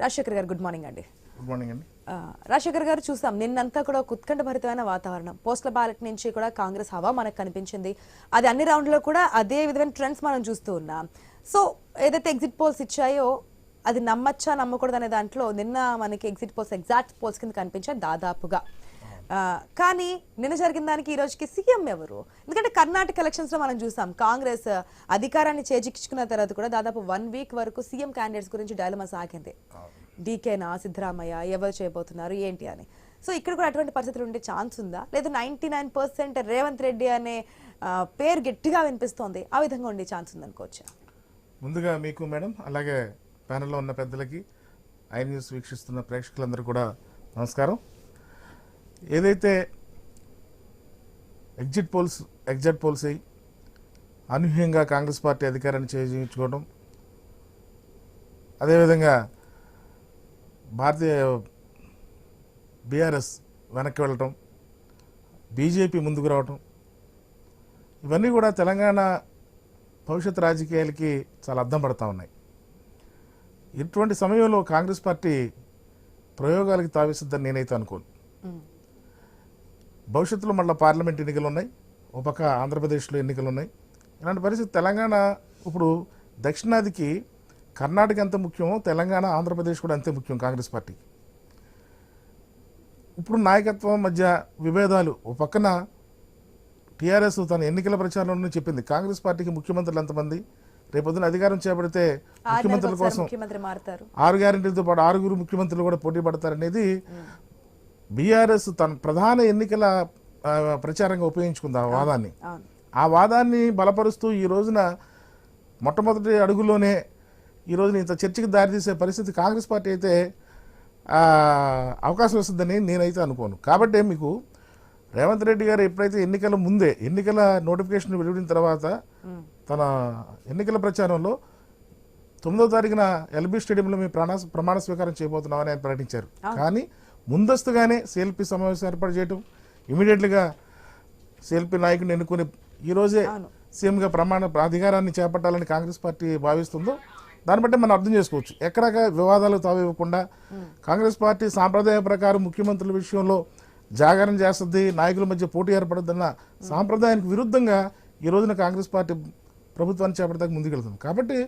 రాజశేఖర్ గారు good morning అండి. Good morning అండి. రాజశేఖర్ గారు చూసాం నిన్నంతా కూడా ఉత్కంఠభరితమైన వాతావరణం. పోస్టల్ బ్యాలెట్ నుంచి కూడా కాంగ్రెస్ హవా మనకు కనిపించింది. అది అన్ని రౌండ్లో కూడా అదే విధమైన ట్రెండ్స్ మనం చూస్తూ ఉన్నాం. సో ఏదైతే ఎగ్జిట్ పోల్స్ ఇచ్చాయో అది నమ్మచ్చా నమ్మకూడదు అనే దాంట్లో నిన్న మనకి ఎగ్జిట్ పోల్స్ ఎగ్జాక్ట్ పోల్స్ కింద కనిపించాయి దాదాపుగా. కానీ నిన్న జరిగిన దానికి ఈ రోజుకి సీఎం ఎవరు? ఎందుకంటే కర్ణాటక ఎలక్షన్స్ లో మనం చూసాం కాంగ్రెస్ అధికారాన్ని చేజిక్కించుకున్న తర్వాత కూడా దాదాపు 1 వీక్ వరకు సీఎం క్యాండిడేట్స్ గురించి డైలమా సాగింది. డీకేనా, సిద్ధరామయ్య, ఎవరు చేయబోతున్నారు ఏంటి అని. సో ఇక్కడ కూడా అటువంటి పరిస్థితులు ఉండే ఛాన్స్ ఉందా, లేదా 99% రేవంత్ రెడ్డి అనే పేరు గట్టిగా వినిపిస్తోంది, ఆ విధంగా ఉండే ఛాన్స్ ఉందనుకోవచ్చు? ముందుగా మీకు మేడం, అలాగే ప్యానెల్లో ఉన్న పెద్దలకి, ఐ న్యూస్ వీక్షిస్తున్న ప్రేక్షకులందరూ కూడా నమస్కారం. ఏదైతే ఎగ్జిట్ పోల్స్ అయ్యి అనూహ్యంగా కాంగ్రెస్ పార్టీ అధికారాన్ని చేజించుకోవడం, అదేవిధంగా బీఆర్ఎస్ వెనక్కి వెళ్ళటం, బీజేపీ ముందుకు రావటం, ఇవన్నీ కూడా తెలంగాణ భవిష్యత్ రాజకీయాలకి చాలా అద్దం పడతా ఉన్నాయి. ఇటువంటి సమయంలో కాంగ్రెస్ పార్టీ ప్రయోగాలకి తావిస్తుందని నేనైతే అనుకోను. భవిష్యత్తులో మళ్ళీ పార్లమెంట్ ఎన్నికలు ఉన్నాయి, ఒక పక్క ఆంధ్రప్రదేశ్లో ఎన్నికలు ఉన్నాయి. ఇలాంటి పరిస్థితి తెలంగాణ ఇప్పుడు దక్షిణాదికి కర్ణాటక ఎంత ముఖ్యమో తెలంగాణ ఆంధ్రప్రదేశ్ కూడా అంతే ముఖ్యం కాంగ్రెస్ పార్టీకి. ఇప్పుడు నాయకత్వం మధ్య విభేదాలు, ఒక పక్కన టీఆర్ఎస్ తన ఎన్నికల ప్రచారంలో చెప్పింది కాంగ్రెస్ పార్టీకి ముఖ్యమంత్రులు ఎంతమంది, రేపొద్దున అధికారం చేపడితే ముఖ్యమంత్రుల కోసం 6 గ్యారెంటీలతో పాటు 6 ముఖ్యమంత్రులు కూడా పోటీ పడతారనేది బీఆర్ఎస్ తన ప్రధాన ఎన్నికల ప్రచారంగా ఉపయోగించుకుంది ఆ వాదాన్ని బలపరుస్తూ ఈ రోజున మొట్టమొదటి అడుగులోనే ఈ రోజున ఇంత చర్చకి దారితీసే పరిస్థితి కాంగ్రెస్ పార్టీ అయితే అవకాశం వస్తుందని నేనైతే అనుకోను. కాబట్టి మీకు రేవంత్ రెడ్డి గారు ఎప్పుడైతే ఎన్నికల ముందే ఎన్నికల నోటిఫికేషన్ వెలువడిన తర్వాత తన ఎన్నికల ప్రచారంలో 9వ తారీఖున ఎల్బీ స్టేడియంలో మేము ప్రమాణ స్వీకారం చేయబోతున్నామని ఆయన ప్రకటించారు. కానీ ముందస్తుగానే సిఎల్పి సమావేశం ఏర్పాటు చేయడం, ఇమీడియట్లీగా సిఎల్పి నాయకుడిని ఎన్నుకుని ఈరోజే సీఎంగా అధికారాన్ని చేపట్టాలని కాంగ్రెస్ పార్టీ భావిస్తుందో దాన్ని బట్టి మనం అర్థం చేసుకోవచ్చు. ఎక్కడ వివాదాలు తావివ్వకుండా కాంగ్రెస్ పార్టీ సాంప్రదాయ ప్రకారం ముఖ్యమంత్రుల విషయంలో జాగరణ చేస్తుంది, నాయకుల మధ్య పోటీ ఏర్పడుతున్న సాంప్రదాయానికి విరుద్ధంగా ఈ రోజున కాంగ్రెస్ పార్టీ ప్రభుత్వాన్ని చేపడతానికి ముందుకెళ్తుంది. కాబట్టి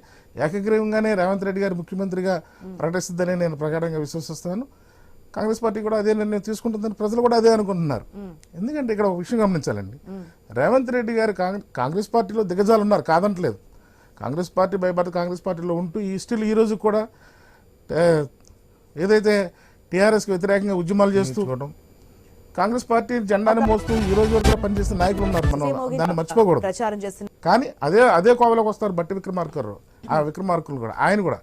ఏకగ్రీవంగానే రేవంత్ రెడ్డి గారు ముఖ్యమంత్రిగా ప్రకటిస్తుందని నేను ప్రగాఢంగా విశ్వసిస్తాను. కాంగ్రెస్ పార్టీ కూడా అదే నిర్ణయం తీసుకుంటుందని ప్రజలు కూడా అదే అనుకుంటున్నారు. ఎందుకంటే ఇక్కడ ఒక విషయం గమనించాలండి, రేవంత్ రెడ్డి గారు కాంగ్రెస్ పార్టీలో దిగజాలు ఉన్నారు, కాదంటలేదు. కాంగ్రెస్ పార్టీ భయపడి కాంగ్రెస్ పార్టీలో ఉంటూ ఈ రోజు కూడా ఏదైతే టీఆర్ఎస్కి వ్యతిరేకంగా ఉద్యమాలు చేస్తూ కాంగ్రెస్ పార్టీ జెండాను మోస్తూ ఈ రోజు వరకు పనిచేసిన నాయకులు ఉన్నారు, మనం దాన్ని మర్చిపోకూడదు. కానీ అదే కోవలోకి వస్తారు బట్టి విక్రమార్కులు కూడా. ఆయన కూడా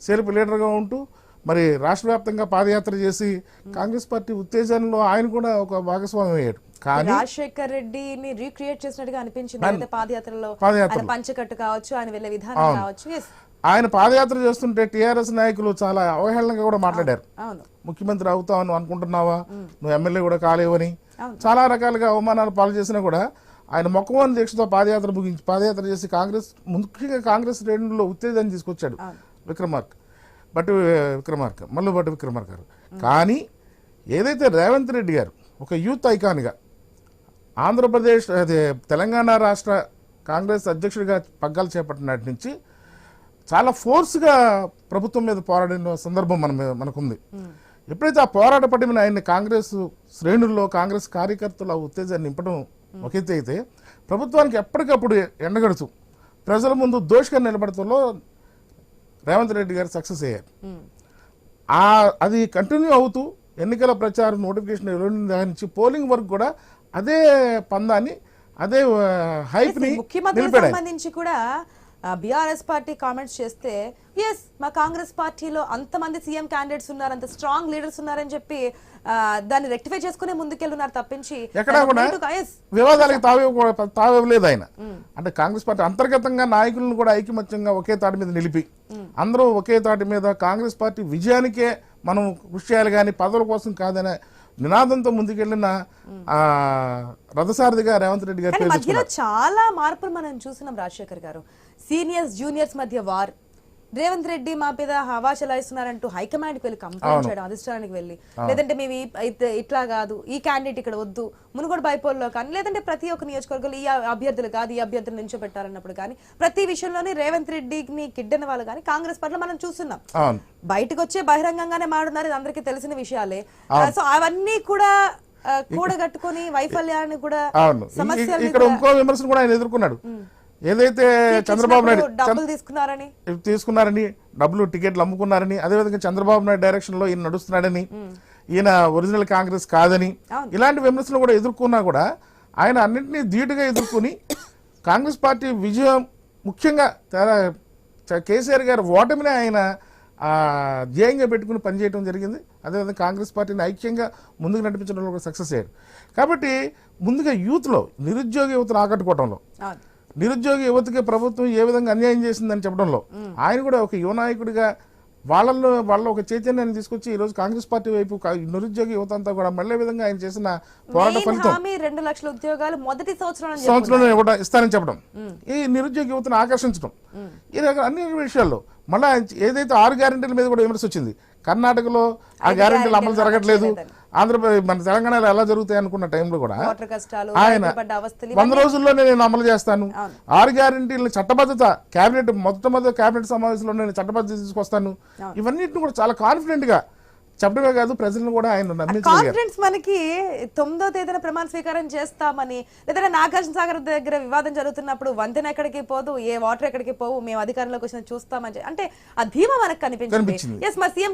సెల్ఫ్ లీడర్గా ఉంటూ మరి రాష్ట్ర వ్యాప్తంగా పాదయాత్ర చేసి కాంగ్రెస్ పార్టీ ఉత్తేజంలో ఆయన కూడా ఒక భాగస్వామ్యం అయ్యాడు. కానీ రాజశేఖర్ రెడ్డిని రీక్రియేట్ చేసినట్టుగా అనిపించింది పాదయాత్రలో. పంచకట్టు కావచ్చు, ఆయన వెళ్ళే విధానం కావచ్చు. ఆయన పాదయాత్ర చేస్తుంటే టీఆర్ఎస్ నాయకులు చాలా అవహేళనగా కూడా మాట్లాడారు. ముఖ్యమంత్రి అవుతావు అనుకుంటున్నావా, నువ్వు ఎమ్మెల్యే కూడా కాలేవని చాలా రకాలుగా అవమానాలు పాలు చేసినా కూడా ఆయన మొక్కవోని దీక్షతో పాదయాత్ర చేసి ముఖ్యంగా కాంగ్రెస్ శ్రేణుల్లో ఉత్తేజాన్ని తీసుకొచ్చాడు మల్లు భట్టి విక్రమార్క గారు. కానీ ఏదైతే రేవంత్ రెడ్డి గారు ఒక యూత్ ఐకాన్గా ఆంధ్రప్రదేశ్ తెలంగాణ రాష్ట్ర కాంగ్రెస్ అధ్యక్షుడిగా పగ్గాలు చేపట్టినటి నుంచి చాలా ఫోర్స్గా ప్రభుత్వం మీద పోరాడిన సందర్భం మనకుంది. ఎప్పుడైతే ఆ పోరాట పడిన ఆయన్ని కాంగ్రెస్ శ్రేణుల్లో కాంగ్రెస్ కార్యకర్తలు ఆ ఉత్తేజాన్ని నింపడం ఒక ఎత్తు అయితే, ప్రభుత్వానికి ఎప్పటికప్పుడు ఎండగడుతూ ప్రజల ముందు దోషిగా నిలబడటంలో రేవంత్ రెడ్డి గారు సక్సెస్ అయ్యారు. అది కంటిన్యూ అవుతూ ఎన్నికల ప్రచారం నోటిఫికేషన్ నుంచి పోలింగ్ వరకు కూడా అదే పందాన్ని, అదే హైప్ ని సంబంధించి కూడా బీఆర్ఎస్ పార్టీ కామెంట్స్ చేస్తే ఎస్ మా కాంగ్రెస్ పార్టీలో అంతమంది సీఎం క్యాండిడేట్స్ ఉన్నారు, అంత స్ట్రాంగ్ లీడర్స్ ఉన్నారని చెప్పి దాన్ని రెక్టిఫై చేసుకునే ముందుకెళ్తున్నారు తప్పించి ఎక్కడా కూడా వివాదాలకు తావివ్వలేదు ఆయన. అంటే కాంగ్రెస్ పార్టీ అంతర్గతంగా నాయకులను కూడా ఐకమత్యంగా ఒకే తాటి మీద నిలిపి అందరూ ఒకే తాటి మీద కాంగ్రెస్ పార్టీ విజయానికే మనం కృషి చేయాలి కానీ పదవుల కోసం కాదనే నినాదంతో ముందుకెళ్లిన రథసారథిగా రేవంత్ రెడ్డి గారు. మధ్యలో చాలా మార్పులు మనం చూసినాం రాజశేఖర్ గారు. సీనియర్స్ జూనియర్స్ మధ్య వార్, రేవంత్ రెడ్డి మా మీద హవా చలాయిస్తున్నారంటూ హైకమాండ్ కి వెళ్ళి కంప్లైంట్ చేయడం, అధిష్టానానికి వెళ్ళి, లేదంటే మేము ఇట్లా కాదు, ఈ క్యాండిడేట్ ఇక్కడ వద్దు, మునుగోడు బైపోల్లో కానీ, లేదంటే ప్రతి ఒక్క నియోజకవర్గంలో ఈ అభ్యర్థులు కాదు, ఈ అభ్యర్థులు నిల్చోబెట్టాలన్నప్పుడు కానీ, ప్రతి విషయంలోనే రేవంత్ రెడ్డిని కిడ్డిన వాళ్ళు కానీ కాంగ్రెస్ పట్ల మనం చూస్తున్నాం. బయటకు వచ్చే బహిరంగంగానే మాడున్నారు, ఇది అందరికీ తెలిసిన విషయాలే. సో అవన్నీ కూడా కూడగట్టుకొని వైఫల్యాన్ని కూడా ఇక్కడ ఇంకో విమర్శను కూడా ఆయన ఎదుర్కొన్నాడు. ఏదైతే చంద్రబాబు నాయుడు డబ్బులు తీసుకున్నారని, డబ్బులు టికెట్లు అమ్ముకున్నారని, అదేవిధంగా చంద్రబాబు నాయుడు డైరెక్షన్ లో ఈయన నడుస్తున్నాడని, ఈయన ఒరిజినల్ కాంగ్రెస్ కాదని, ఇలాంటి విమర్శలు కూడా ఎదుర్కొన్నా కూడా ఆయన అన్నింటినీ ధీటుగా ఎదుర్కొని కాంగ్రెస్ పార్టీ విజయం, ముఖ్యంగా కేసీఆర్ గారి ఓటమిని ఆయన ధ్యేయంగా పెట్టుకుని పనిచేయడం జరిగింది. అదేవిధంగా కాంగ్రెస్ పార్టీని ఐక్యంగా ముందుకు నడిపించడంలో కూడా సక్సెస్ అయ్యారు. కాబట్టి ముందుగా యూత్లో నిరుద్యోగ యువతను ఆకట్టుకోవడంలో, నిరుద్యోగ యువతకి ప్రభుత్వం ఏ విధంగా అన్యాయం చేసిందని చెప్పడంలో ఆయన కూడా ఒక యువ నాయకుడిగా వాళ్ళ ఒక చైతన్యాన్ని తీసుకొచ్చి ఈ రోజు కాంగ్రెస్ పార్టీ వైపు నిరుద్యోగ యువత అంతా కూడా మళ్ళీ విధంగా ఆయన చేసిన పోరాట ఫలితం 2 లక్షల ఉద్యోగాలు మొదటి సంవత్సరంలో ఇస్తానని చెప్పడం, ఈ నిరుద్యోగ యువతను ఆకర్షించడం, ఈ రకాల అన్ని విషయాల్లో మళ్ళీ ఏదైతే 6 గ్యారెంటీల మీద కూడా విమర్శ వచ్చింది. కర్ణాటకలో ఆ గ్యారెంటీలు అమలు జరగట్లేదు, ఆంధ్రప్రదేశ్ మన తెలంగాణలో ఎలా జరుగుతాయి అనుకున్న టైంలో కూడా ఆయన 100 రోజుల్లోనే నేను అమలు చేస్తాను, 6 గ్యారెంటీలను చట్టబద్ధత మొట్టమొదటి కేబినెట్ సమావేశంలో నేను చట్టబద్ధత తీసుకొస్తాను, ఇవన్నిటిని కూడా చాలా కాన్ఫిడెంట్ గా చెప్పడమే కాదు ప్రజలను కూడా ఆయన కాన్ఫిడెన్స్ మనకి 9వ తేదీన ప్రమాణ స్వీకారం చేస్తామని, లేదంటే నాగార్జున సాగర్ దగ్గర వివాదం జరుగుతున్నప్పుడు వంతెన ఎక్కడికి పోదు, ఏ వాటర్ ఎక్కడికి పోవు, మేము అధికారంలోకి వచ్చిన చూస్తామని, అంటే ఆ ధీమా మనకు కనిపించింది. ఎస్, మా సీఎం